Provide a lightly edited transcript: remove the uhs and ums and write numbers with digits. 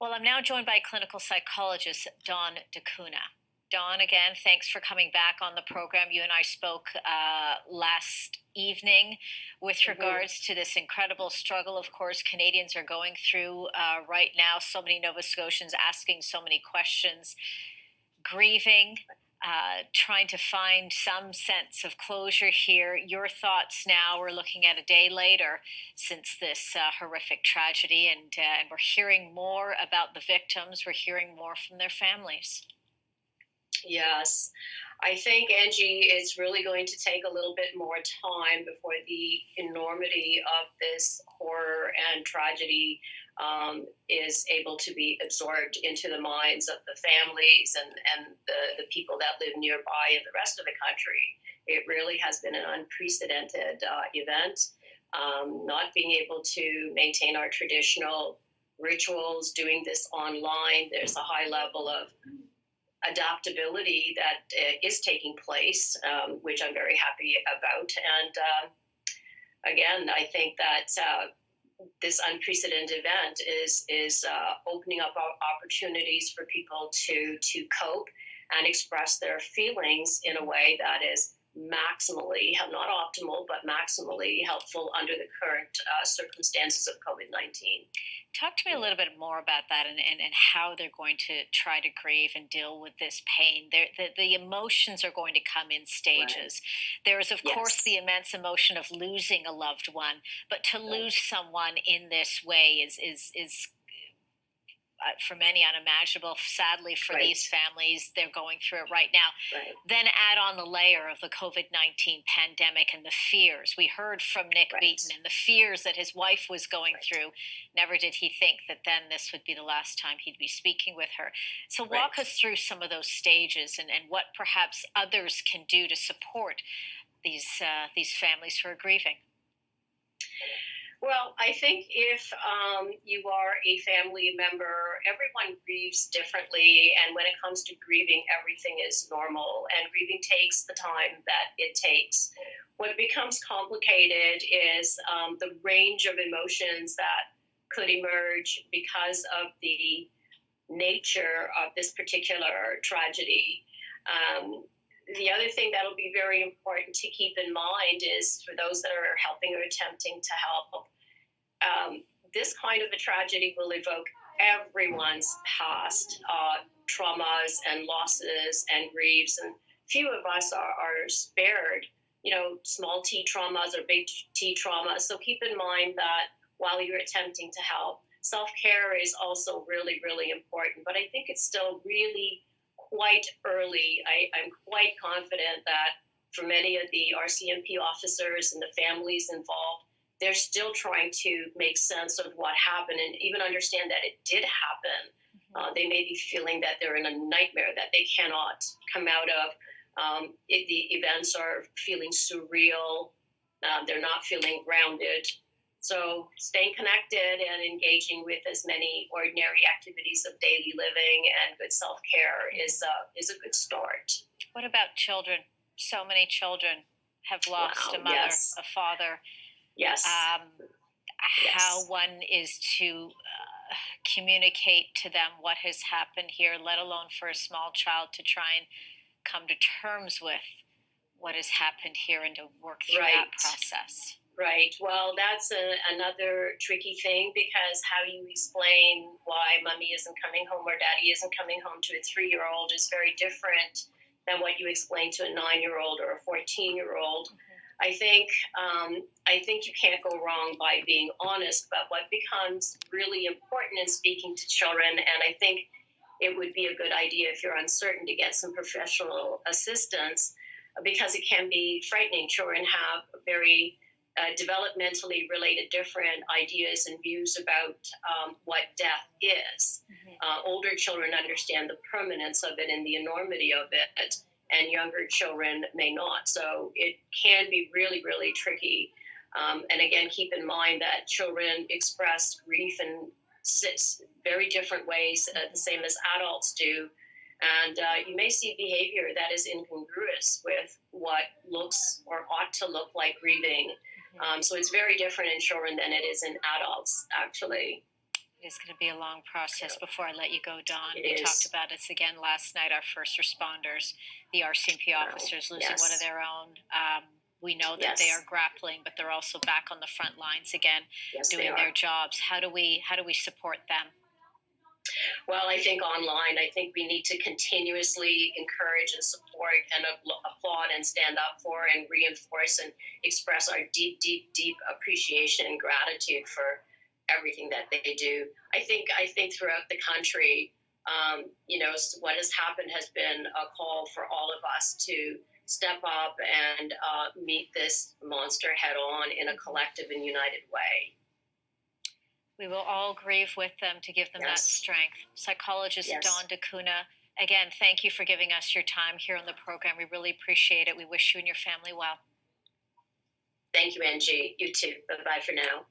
Well, I'm now joined by clinical psychologist Dawn DeCunha. Dawn, again, thanks for coming back on the program. You and I spoke last evening with regards to this incredible struggle, of course, Canadians are going through right now. So many Nova Scotians asking so many questions, grieving, trying to find some sense of closure here. Your thoughts now, we're looking at a day later since this horrific tragedy, and we're hearing more about the victims, we're hearing more from their families. Yes, I think, Angie, it's really going to take a little bit more time before the enormity of this horror and tragedy is able to be absorbed into the minds of the families and the people that live nearby and the rest of the country. It really has been an unprecedented event. Not being able to maintain our traditional rituals, doing this online, there's a high level of adaptability that is taking place, which I'm very happy about. And again, I think that this unprecedented event is opening up opportunities for people to cope and express their feelings in a way that is maximally, not optimal, but maximally helpful under the current circumstances of COVID-19. Talk to me a little bit more about that and how they're going to try to grieve and deal with this pain. The emotions are going to come in stages. Right. There is, of course, the immense emotion of losing a loved one, but to lose someone in this way is for many unimaginable. Sadly, for these families, they're going through it right now. Right. Then add on the layer of the COVID-19 pandemic and the fears. We heard from Nick Beaton and the fears that his wife was going through. Never did he think that then this would be the last time he'd be speaking with her. So walk us through some of those stages and what perhaps others can do to support these families who are grieving. Well, I think if you are a family member, everyone grieves differently. And when it comes to grieving, everything is normal. And grieving takes the time that it takes. What becomes complicated is the range of emotions that could emerge because of the nature of this particular tragedy. The other thing that'll be very important to keep in mind is for those that are helping or attempting to help, this kind of a tragedy will evoke everyone's past traumas and losses and griefs, and few of us are spared, small t traumas or big T traumas. So keep in mind that while you're attempting to help, self-care is also really, really important. But I think it's still really quite early. I'm quite confident that for many of the RCMP officers and the families involved, they're still trying to make sense of what happened and even understand that it did happen. Mm-hmm. They may be feeling that they're in a nightmare that they cannot come out of. The events are feeling surreal. They're not feeling grounded. So staying connected and engaging with as many ordinary activities of daily living and good self-care is a good start. What about children? So many children have lost a mother, a father. Yes. How one is to communicate to them what has happened here, let alone for a small child to try and come to terms with what has happened here and to work through that process. Right. Well, that's another tricky thing, because how you explain why mommy isn't coming home or daddy isn't coming home to a 3-year-old is very different than what you explain to a 9-year-old or a 14-year-old. Mm-hmm. I think you can't go wrong by being honest, but what becomes really important in speaking to children, and I think it would be a good idea if you're uncertain to get some professional assistance, because it can be frightening. Children have very developmentally related different ideas and views about what death is. Mm-hmm. Older children understand the permanence of it and the enormity of it, and younger children may not. So it can be really, really tricky. And again, keep in mind that children express grief in very different ways, the same as adults do. And you may see behavior that is incongruous with what looks or ought to look like grieving. So it's very different in children than it is in adults, actually. It's going to be a long process. Before I let you go, Dawn, It we is. talked about this again last night, our first responders, the RCMP officers losing one of their own. We know that they are grappling, but they're also back on the front lines again, doing their jobs. How do we support them? Well, I think online, I think we need to continuously encourage and support and applaud and stand up for and reinforce and express our deep, deep, deep appreciation and gratitude for everything that they do. I think throughout the country, what has happened has been a call for all of us to step up and meet this monster head on in a collective and united way. We will all grieve with them to give them that strength. Psychologist Dawn DeCunha, again, thank you for giving us your time here on the program. We really appreciate it. We wish you and your family well. Thank you, Angie. You too. Bye-bye for now.